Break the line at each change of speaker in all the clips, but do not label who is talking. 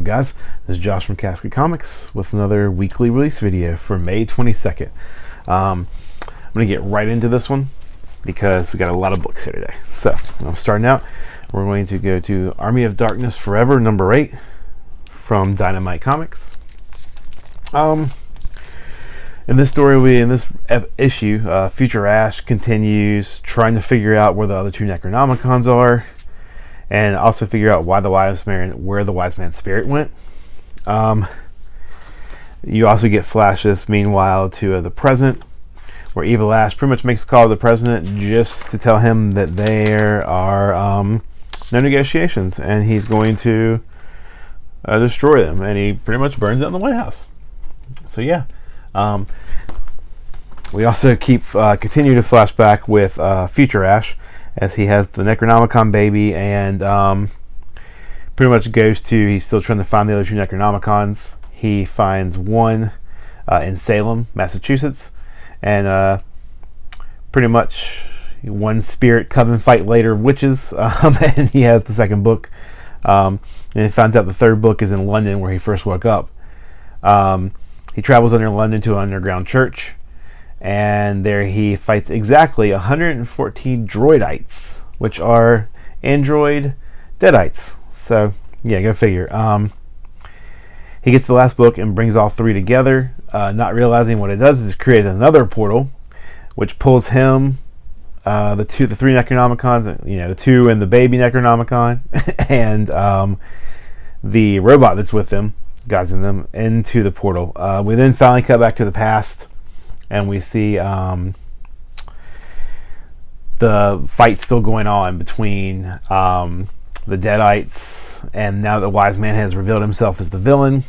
guys? This is Josh from Casket Comics with another weekly release video for May 22nd. I'm going to get right into this one because we got a lot of books here today. So, I'm starting out. We're going to go to Army of Darkness Forever, number 8 from Dynamite Comics. In this story, in this issue, Future Ash continues trying to figure out where the other two Necronomicons are, and also figure out where the wise man's spirit went. You also get flashes, meanwhile, to the present, where Evil Ash pretty much makes a call to the president just to tell him that there are no negotiations, and he's going to destroy them, and he pretty much burns down the White House. So yeah. We also continue to flashback with Future Ash, as he has the Necronomicon baby, and pretty much he's still trying to find the other two Necronomicons. He finds one in Salem, Massachusetts, and pretty much one spirit coven fight later witches, and he has the second book, and he finds out the third book is in London, where he first woke up. He travels under London to an underground church, and there he fights exactly 114 droidites, which are android deadites. So yeah, go figure. He gets the last book and brings all three together, not realizing what it does is create another portal, which pulls him, the three Necronomicons, the two and the baby Necronomicon, and the robot that's with them, guiding them into the portal. We then finally cut back to the past, and we see the fight still going on between the Deadites, and now the Wise Man has revealed himself as the villain,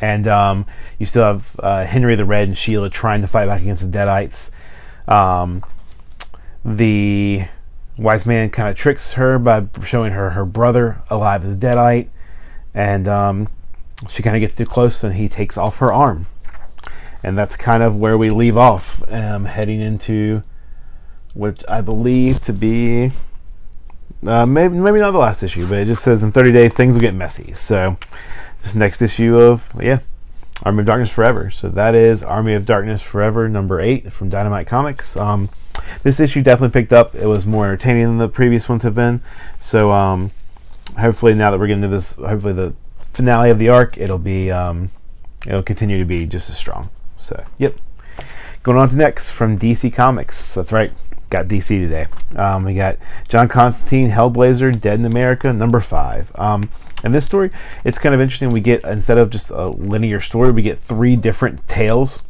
and you still have Henry the Red and Sheila trying to fight back against the Deadites. The Wise Man kind of tricks her by showing her brother alive as a Deadite, and she kind of gets too close, and he takes off her arm. And that's kind of where we leave off, heading into what I believe to be maybe not the last issue, but it just says in 30 days things will get messy. So this next issue of Army of Darkness Forever. So that is Army of Darkness Forever number 8 from Dynamite Comics. This issue definitely picked up. It was more entertaining than the previous ones have been. So hopefully now that we're getting to this, hopefully the finale of the arc, it'll continue to be just as strong. So, yep. Going on to next from DC Comics. That's right, got DC today. We got John Constantine, Hellblazer, Dead in America, number 5. And this story, it's kind of interesting. We get, instead of just a linear story, we get 3 different tales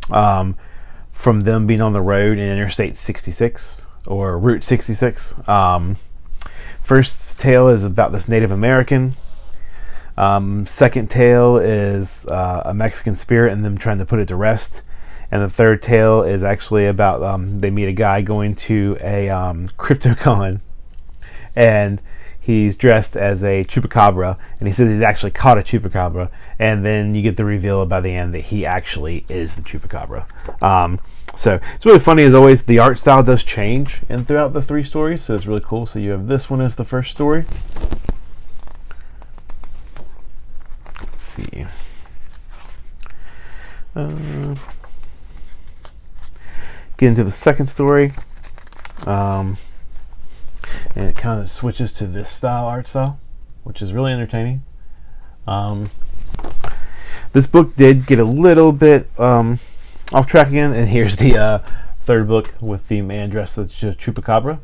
from them being on the road in Interstate 66, or Route 66. First tale is about this Native American. Second tale is a Mexican spirit and them trying to put it to rest, and the third tale is actually about they meet a guy going to a CryptoCon, and he's dressed as a chupacabra, and he says he's actually caught a chupacabra, and then you get the reveal by the end that he actually is the chupacabra. So it's really funny as always. The art style does change throughout the 3 stories, so it's really cool. So you have this one as the first story. See. Get into the second story, and it kind of switches to this art style, which is really entertaining. This book did get a little bit off track again, and here's the third book with the man dressed as Chupacabra.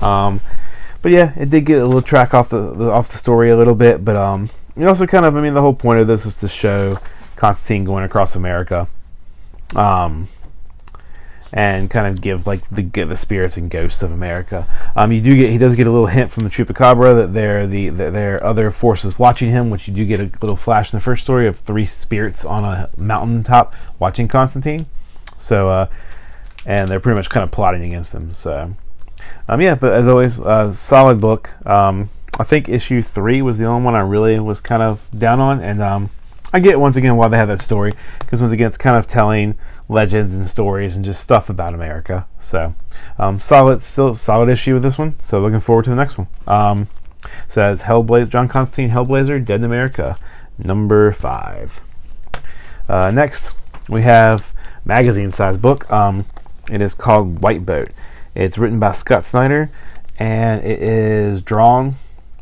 But yeah, it did get a little track off the story a little bit, but it also kind of, the whole point of this is to show Constantine going across America, and kind of give the spirits and ghosts of America. He does get a little hint from the Chupacabra that there are other forces watching him, which you do get a little flash in the first story of 3 spirits on a mountaintop watching Constantine. So, and they're pretty much kind of plotting against him. So. But as always, solid book. I think issue 3 was the only one I really was kind of down on, and I get once again why they have that story, because once again it's kind of telling legends and stories and just stuff about America. So solid issue with this one. So looking forward to the next one. So that's Hellblazer, John Constantine Hellblazer, Dead in America, number 5. Next, we have magazine-sized book. It is called White Boat. It's written by Scott Snyder, and it is drawn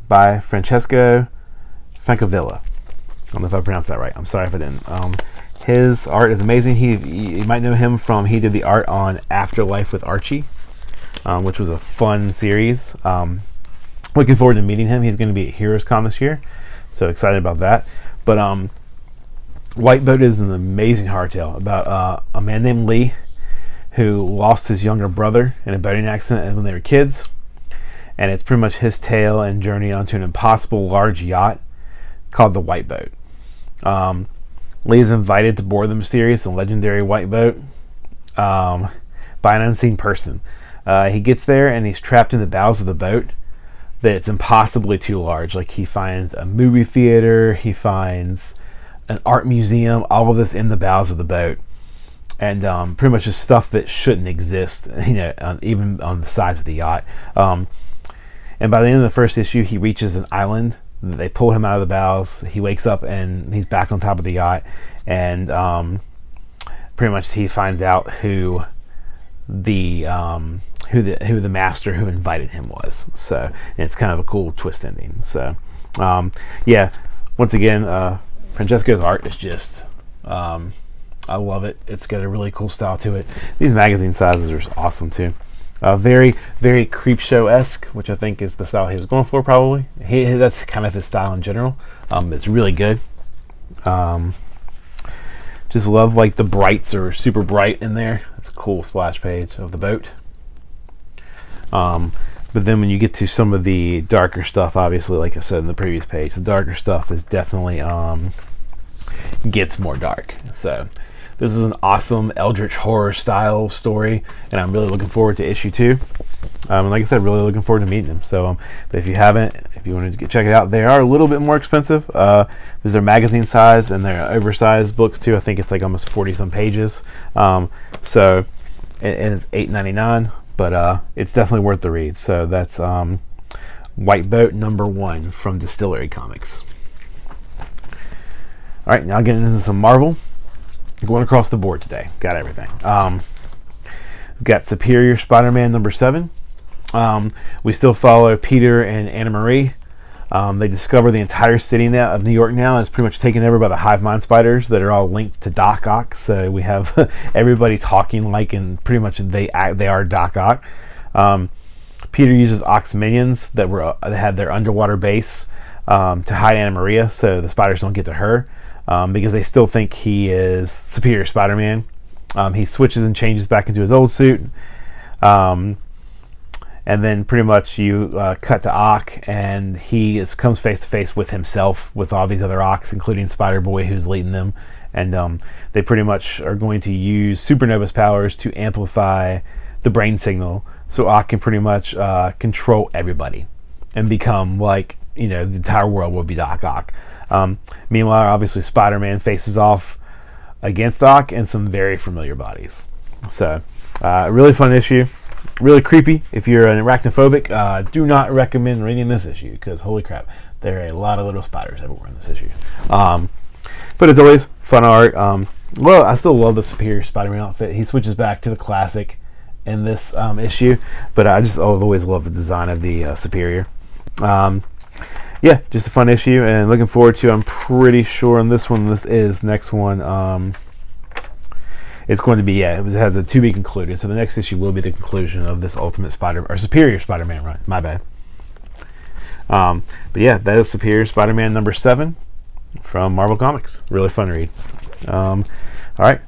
by Francesco Francavilla. I don't know if I pronounced that right. I'm sorry if I didn't. His art is amazing. You might know him from, he did the art on Afterlife with Archie, which was a fun series. Looking forward to meeting him. He's going to be at HeroesCon this year, so excited about that. But White Boat is an amazing hardtail about a man named Lee who lost his younger brother in a boating accident when they were kids, and it's pretty much his tale and journey onto an impossible large yacht called the White Boat. Lee is invited to board the mysterious and legendary White Boat by an unseen person. He gets there and he's trapped in the bowels of the boat that it's impossibly too large. Like, he finds a movie theater, he finds an art museum, all of this in the bowels of the boat, and pretty much just stuff that shouldn't exist, even on the sides of the yacht. And by the end of the first issue, he reaches an island. They pull him out of the bowels. He wakes up and he's back on top of the yacht, and pretty much he finds out who the master who invited him was. So, and it's kind of a cool twist ending. So, yeah, once again, Francesco's art is just, I love it. It's got a really cool style to it. These magazine sizes are awesome too. Very, very Creepshow-esque, which I think is the style he was going for, probably. That's kind of his style in general. It's really good. Just love, like, the brights are super bright in there. It's a cool splash page of the boat. But then when you get to some of the darker stuff, obviously, like I said in the previous page, the darker stuff is definitely gets more dark. So this is an awesome eldritch horror style story, and I'm really looking forward to issue 2. And like I said, really looking forward to meeting them. So, but if you haven't, if you want to check it out, they are a little bit more expensive because they're magazine size and they're oversized books too. I think it's like almost 40 some pages. So and it's $8.99, but it's definitely worth the read. So that's White Boat number 1 from Distillery Comics. All right, now getting into some Marvel. Going across the board today. Got everything. We've got Superior Spider-Man number 7. We still follow Peter and Anna Marie. They discover the entire city now of New York now is pretty much taken over by the hive mind spiders that are all linked to Doc Ock. So we have everybody talking like, and pretty much they are Doc Ock. Peter uses Ock's minions that had their underwater base to hide Anna Maria, so the spiders don't get to her. Because they still think he is Superior Spider-Man. He switches and changes back into his old suit. And then pretty much you cut to Ock, and he comes face to face with himself with all these other Ocks, including Spider-Boy, who's leading them. And they pretty much are going to use Supernova's powers to amplify the brain signal, so Ock can pretty much control everybody and become like, the entire world will be Doc Ock. Meanwhile, obviously, Spider-Man faces off against Ock and some very familiar bodies. So, really fun issue. Really creepy. If you're an arachnophobic, do not recommend reading this issue because, holy crap, there are a lot of little spiders everywhere in this issue. But as always, fun art. Well, I still love the Superior Spider-Man outfit. He switches back to the classic in this issue, but I've always loved the design of the Superior. Yeah, just a fun issue, and looking forward to. I'm pretty sure on this one, next one. It's going to be it has a to be concluded. So the next issue will be the conclusion of this Ultimate Superior Spider-Man run. My bad. But yeah, that is Superior Spider-Man number 7 from Marvel Comics. Really fun read. All right,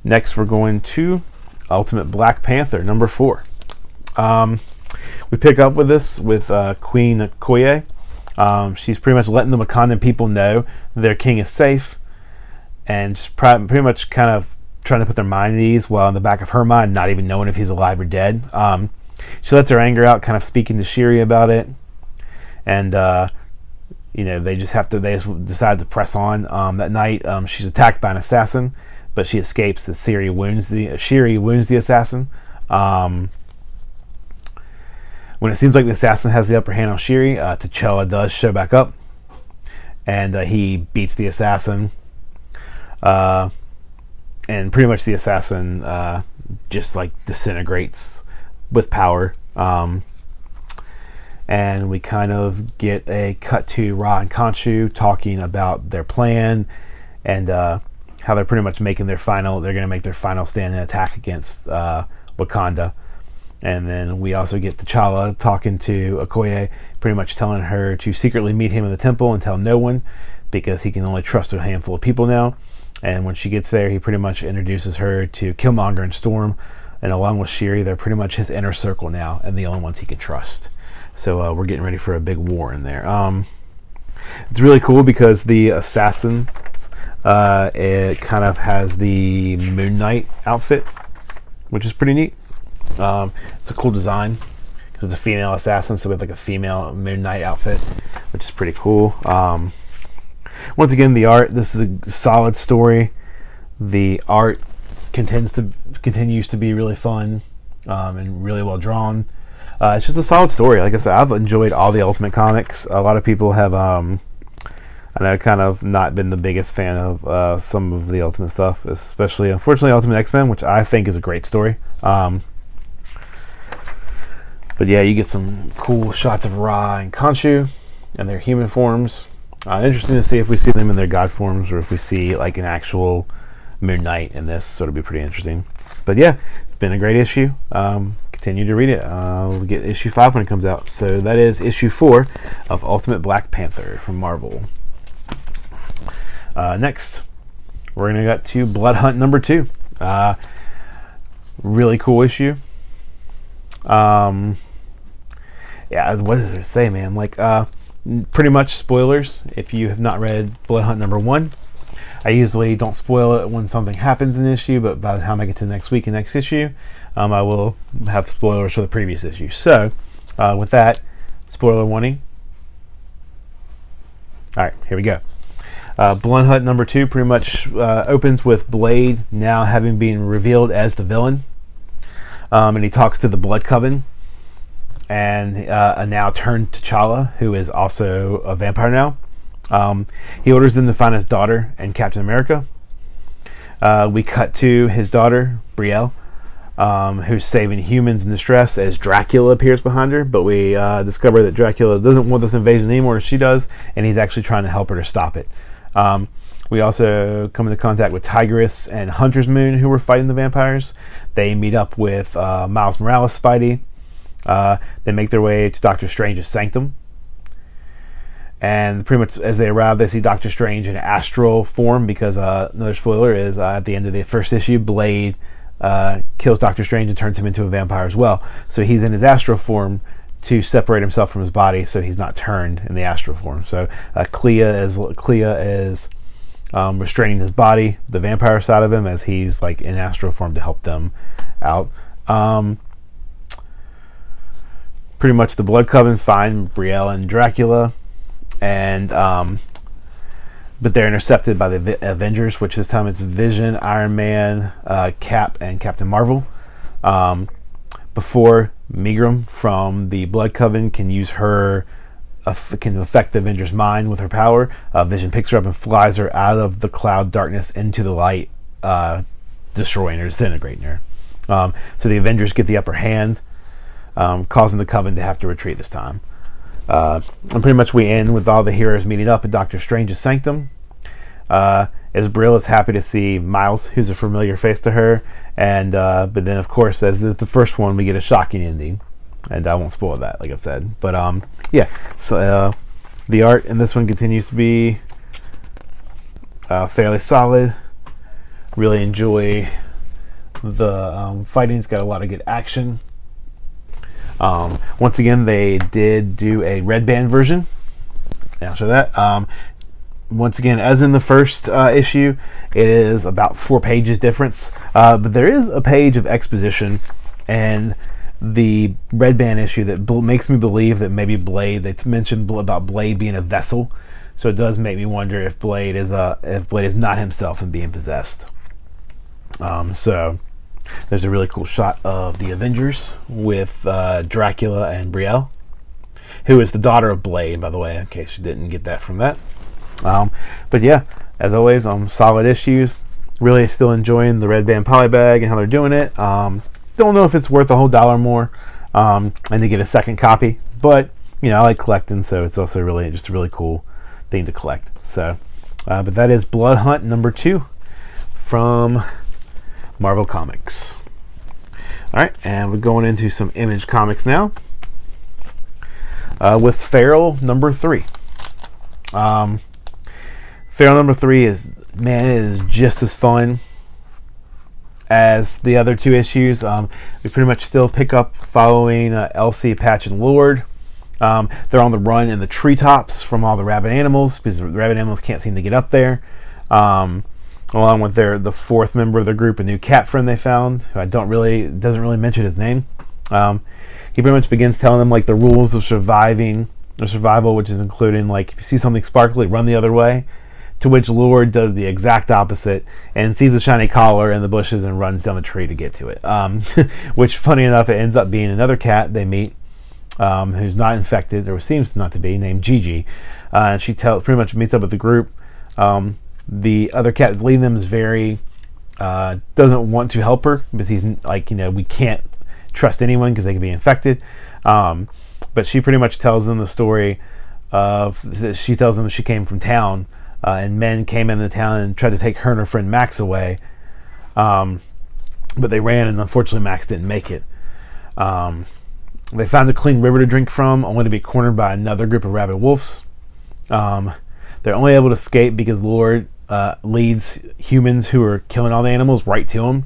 next we're going to Ultimate Black Panther number 4. We pick up with this with Queen Okoye. She's pretty much letting the Wakandan people know their king is safe, and just pretty much kind of trying to put their mind at ease, while in the back of her mind not even knowing if he's alive or dead. She lets her anger out, kind of speaking to Shuri about it, and they just decide to press on. That night she's attacked by an assassin, but she escapes as Shuri wounds the assassin. When it seems like the assassin has the upper hand on Shiri, T'Challa does show back up, and he beats the assassin. And pretty much the assassin just like disintegrates with power. And we kind of get a cut to Ra and Khonshu talking about their plan and how they're pretty much making they're going to make their final stand and attack against Wakanda. And then we also get T'Challa talking to Okoye, pretty much telling her to secretly meet him in the temple and tell no one, because he can only trust a handful of people now. And when she gets there, he pretty much introduces her to Killmonger and Storm, and along with Shiri, they're pretty much his inner circle now, and the only ones he can trust. So we're getting ready for a big war in there. It's really cool because the assassin, it kind of has the Moon Knight outfit, which is pretty neat. It's a cool design because it's a female assassin, so we have like a female Moon Knight outfit, which is pretty cool. Once again, the art, this is a solid story. The art continues to be really fun and really well drawn. It's just a solid story. Like I said, I've enjoyed all the Ultimate comics. A lot of people have, I know, kind of not been the biggest fan of some of the Ultimate stuff, especially, unfortunately, Ultimate X-Men, which I think is a great story. But yeah, you get some cool shots of Ra and Khonshu and their human forms. Interesting to see if we see them in their god forms or if we see like an actual Moon Knight in this, so it'll be pretty interesting. But yeah, it's been a great issue. Continue to read it. We'll get issue 5 when it comes out. So that is issue 4 of Ultimate Black Panther from Marvel. Next, we're going to get to Blood Hunt number 2. Really cool issue. Yeah, what does it say, man? Like, pretty much spoilers if you have not read Blood Hunt number 1. I usually don't spoil it when something happens in an issue, but by the time I get to next week and next issue, I will have spoilers for the previous issue. So, with that, spoiler warning. Alright, here we go. Blood Hunt number 2 pretty much opens with Blade now having been revealed as the villain. And he talks to the Blood Coven and a now turned T'Challa, who is also a vampire now. He orders them to find his daughter and Captain America. We cut to his daughter, Brielle, who's saving humans in distress as Dracula appears behind her, but we discover that Dracula doesn't want this invasion anymore as she does, and he's actually trying to help her to stop it. We also come into contact with Tigress and Hunter's Moon, who were fighting the vampires. They meet up with Miles Morales' Spidey. They make their way to Doctor Strange's sanctum. And pretty much as they arrive, they see Doctor Strange in astral form because another spoiler is at the end of the first issue, Blade kills Doctor Strange and turns him into a vampire as well. So he's in his astral form to separate himself from his body so he's not turned in the astral form. So Clea is restraining his body, the vampire side of him, as he's like in astral form to help them out. Pretty much the Blood Coven find Brielle and Dracula, and but they're intercepted by the Avengers, which this time it's Vision, Iron Man, Cap, and Captain Marvel. Before Megrim from the Blood Coven can use her, can affect the Avengers' mind with her power, Vision picks her up and flies her out of the cloud darkness into the light, destroying her, disintegrating her. So the Avengers get the upper hand, causing the Coven to have to retreat this time. And pretty much we end with all the heroes meeting up at Doctor Strange's sanctum. As Brielle is happy to see Miles, who's a familiar face to her, and but then of course as the first one we get a shocking ending, and I won't spoil that, like I said. But yeah, so the art in this one continues to be fairly solid. Really enjoy the fighting. It's got a lot of good action. Once again, they did do a red band version. After that, once again, as in the first issue, it is about 4 pages difference, but there is a page of exposition, and the red band issue that makes me believe that maybe Blade, they mentioned about Blade being a vessel, so it does make me wonder if Blade is not himself and being possessed. So There's a really cool shot of the Avengers with Dracula and Brielle, who is the daughter of Blade, by the way, in case you didn't get that from that. But yeah, as always, solid issues. Really still enjoying the Red Band Polybag and how they're doing it. Don't know if it's worth a whole $1 more and to get a second copy, but I like collecting, so it's also really just a really cool thing to collect. So, but that is Blood Hunt number 2 from Marvel Comics. All right, and we're going into some Image Comics now with Feral number 3. Feral number 3 is, man, it is just as fun as the other 2 issues. We pretty much still pick up following Elsie, Patch, and Lord. They're on the run in the treetops from all the rabbit animals because the rabbit animals can't seem to get up there. Along with the 4th member of the group, a new cat friend they found, who doesn't really mention his name. He pretty much begins telling them like the rules of survival, which is including like if you see something sparkly, run the other way. To which Lord does the exact opposite and sees a shiny collar in the bushes and runs down the tree to get to it. Which, funny enough, it ends up being another cat they meet who's not infected, or seems not to be, named Gigi. And she pretty much meets up with the group. The other cat is leading them is very doesn't want to help her because he's like, we can't trust anyone because they could be infected. But she pretty much tells them the story she tells them she came from town. And men came into town and tried to take her and her friend Max away. But they ran, and unfortunately Max didn't make it. They found a clean river to drink from, only to be cornered by another group of rabid wolves. They're only able to escape because Lord leads humans who are killing all the animals right to him.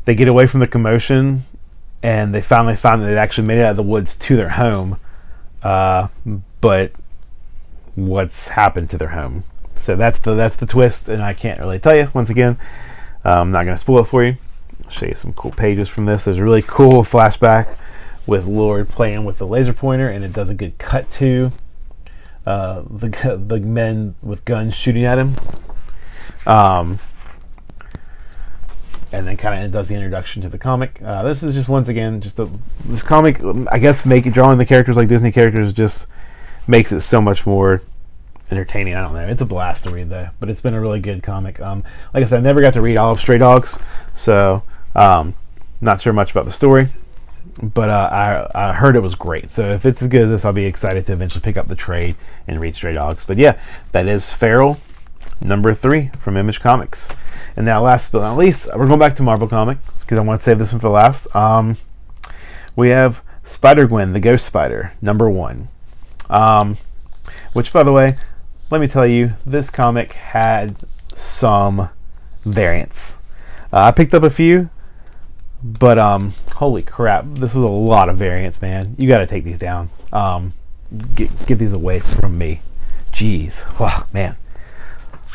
They get away from the commotion, and they finally find that they'd actually made it out of the woods to their home. But what's happened to their home? So that's the twist, and I can't really tell you. Once again, I'm not going to spoil it for you. I'll show you some cool pages from this. There's a really cool flashback with Lord playing with the laser pointer, and it does a good cut to the men with guns shooting at him. And then kind of does the introduction to the comic. This is just, once again, this comic, I guess, drawing the characters like Disney characters just makes it so much more entertaining. I don't know. It's a blast to read, though. But it's been a really good comic. Like I said, I never got to read all of Stray Dogs, so not sure much about the story. But I heard it was great. So if it's as good as this, I'll be excited to eventually pick up the trade and read Stray Dogs. But yeah, that is Feral number 3 from Image Comics. And now, last but not least, we're going back to Marvel Comics because I want to save this one for last. We have Spider-Gwen, the Ghost Spider, number 1. Which, by the way, let me tell you, this comic had some variants. I picked up a few, but holy crap, this is a lot of variants, man. You got to take these down. Get these away from me. Jeez, wow, man,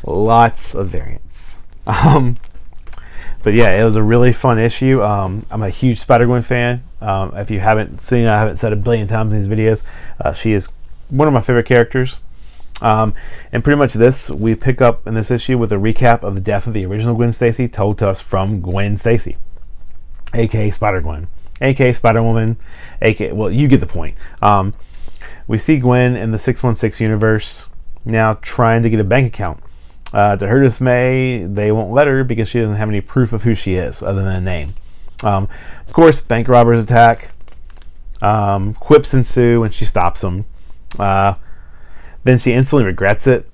lots of variants. But yeah, it was a really fun issue. I'm a huge Spider-Gwen fan. If you haven't seen it, I haven't said a billion times in these videos, she is one of my favorite characters. And pretty much this, we pick up in this issue with a recap of the death of the original Gwen Stacy, told to us from Gwen Stacy, aka Spider-Gwen, aka Spider-Woman, aka, well, you get the point. We see Gwen in the 616 universe now trying to get a bank account. To her dismay, they won't let her because she doesn't have any proof of who she is other than a name. Of course, bank robbers attack. Quips ensue when she stops them. Then she instantly regrets it,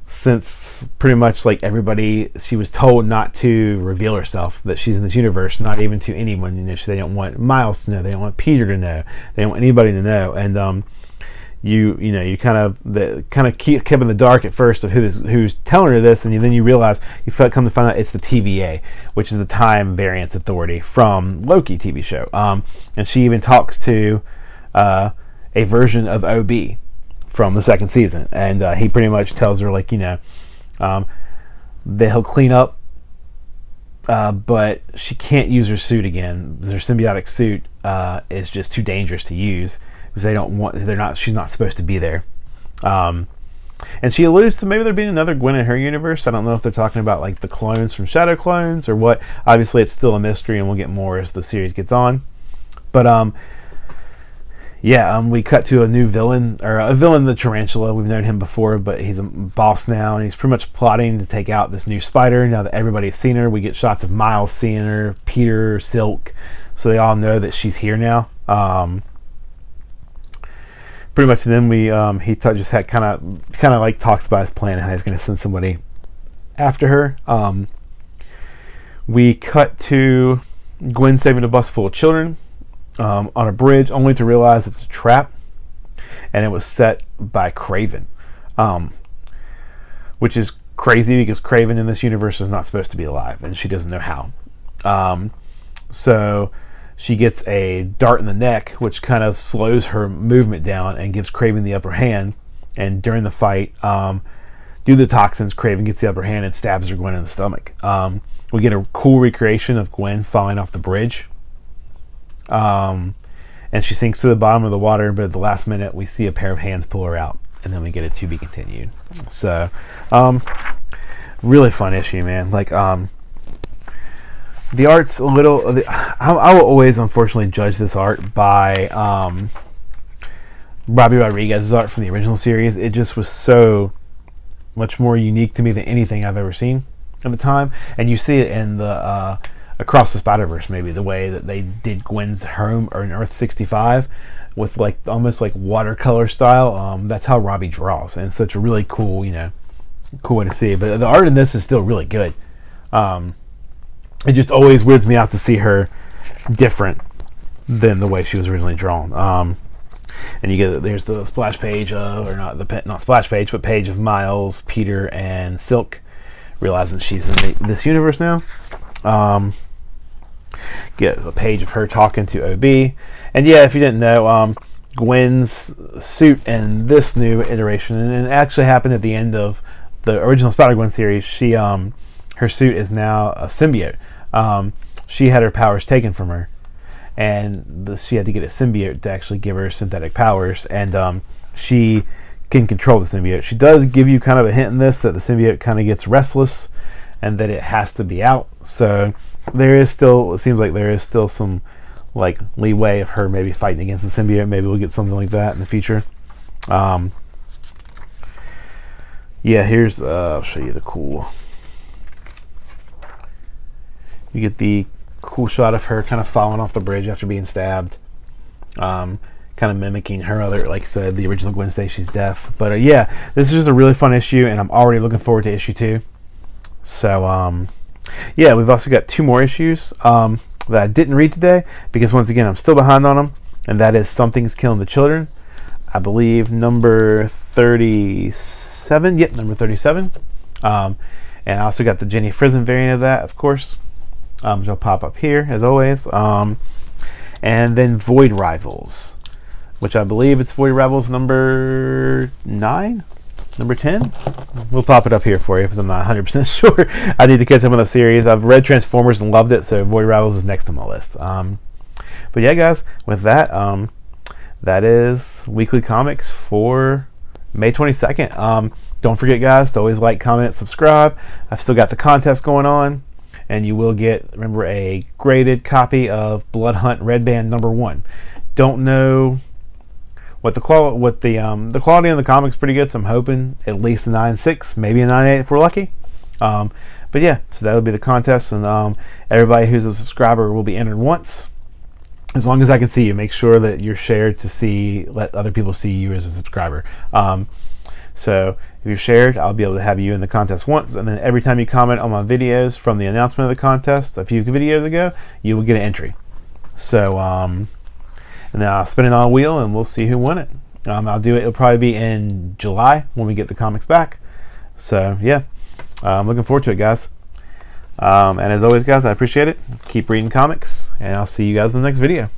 since pretty much like everybody, she was told not to reveal herself, that she's in this universe, not even to anyone. They don't want Miles to know, they don't want Peter to know, they don't want anybody to know. And you kind of kept in the dark at first of who's telling her this, and then you realize, come to find out it's the TVA, which is the Time Variance Authority from Loki TV show. And she even talks to a version of OB from the 2nd season, and he pretty much tells her, like, that he'll clean up, but she can't use her suit again. Her symbiotic suit is just too dangerous to use because she's not supposed to be there. And she alludes to maybe there being another Gwen in her universe. I don't know if they're talking about like the clones from Shadow Clones or what. Obviously, it's still a mystery, and we'll get more as the series gets on. But we cut to a new villain, or a villain, the Tarantula. We've known him before, but he's a boss now, and he's pretty much plotting to take out this new spider. Now that everybody's seen her, we get shots of Miles seeing her, Peter, Silk, so they all know that she's here now. Pretty much, then he just had kind of like talks about his plan and how he's going to send somebody after her. We cut to Gwen saving a bus full of children on a bridge, only to realize it's a trap, and it was set by Kraven, which is crazy because Kraven in this universe is not supposed to be alive, and she doesn't know how. So she gets a dart in the neck, which kind of slows her movement down and gives Kraven the upper hand. And during the fight, due to the toxins, Kraven gets the upper hand and stabs her Gwen in the stomach. We get a cool recreation of Gwen falling off the bridge. And she sinks to the bottom of the water, but at the last minute, we see a pair of hands pull her out. And then we get a to be continued. So, really fun issue, man. Like, the art's a little. I will always, unfortunately, judge this art by Robbie Rodriguez's art from the original series. It just was so much more unique to me than anything I've ever seen at the time. And you see it in the Across the Spider-Verse, maybe the way that they did Gwen's home or in Earth 65 with like almost like watercolor style. That's how Robbie draws, and it's such a really cool, cool way to see it. But the art in this is still really good. It just always weirds me out to see her different than the way she was originally drawn. And you there's the splash page not splash page, but page of Miles, Peter, and Silk realizing she's in this universe now. Get a page of her talking to OB, and if you didn't know, Gwen's suit in this new iteration, and it actually happened at the end of the original Spider-Gwen series. She her suit is now a symbiote. She had her powers taken from her, and she had to get a symbiote to actually give her synthetic powers, and she can control the symbiote. She does give you kind of a hint in this that the symbiote kind of gets restless and that it has to be out. So it seems like there is still some like leeway of her maybe fighting against the symbiote. Maybe we'll get something like that in the future. Here's I'll show you the cool. You get the cool shot of her kind of falling off the bridge after being stabbed, kind of mimicking her other, like I said, the original Gwen Stacy's death. But this is just a really fun issue, and I'm already looking forward to issue 2. So we've also got 2 more issues that I didn't read today because once again I'm still behind on them, and that is Something's Killing the Children. I believe number 37. Yep, number 37. And I also got the Jenny Frison variant of that, of course. Which will pop up here as always. And then Void Rivals, which I believe it's Void Rivals number 9, number 10. We'll pop it up here for you because I'm not 100% sure. I need to catch up on the series. I've read Transformers and loved it, so Void Rivals is next on my list. But yeah, guys, with that, that is Weekly Comics for May 22nd. Don't forget, guys, to always like, comment, subscribe. I've still got the contest going on. And you will get, remember, a graded copy of Blood Hunt Red Band number 1. Don't know what the quality of the comic's pretty good, so I'm hoping at least a 9.6, maybe a 9.8 if we're lucky. But so that'll be the contest, and everybody who's a subscriber will be entered once. As long as I can see you, make sure that you're shared to let other people see you as a subscriber. So if you're shared, I'll be able to have you in the contest once, and then every time you comment on my videos from the announcement of the contest a few videos ago, you will get an entry. So, and then I'll spin it on a wheel, and we'll see who won it. I'll do it. It'll probably be in July when we get the comics back. So I'm looking forward to it, guys. And as always, guys, I appreciate it. Keep reading comics, and I'll see you guys in the next video.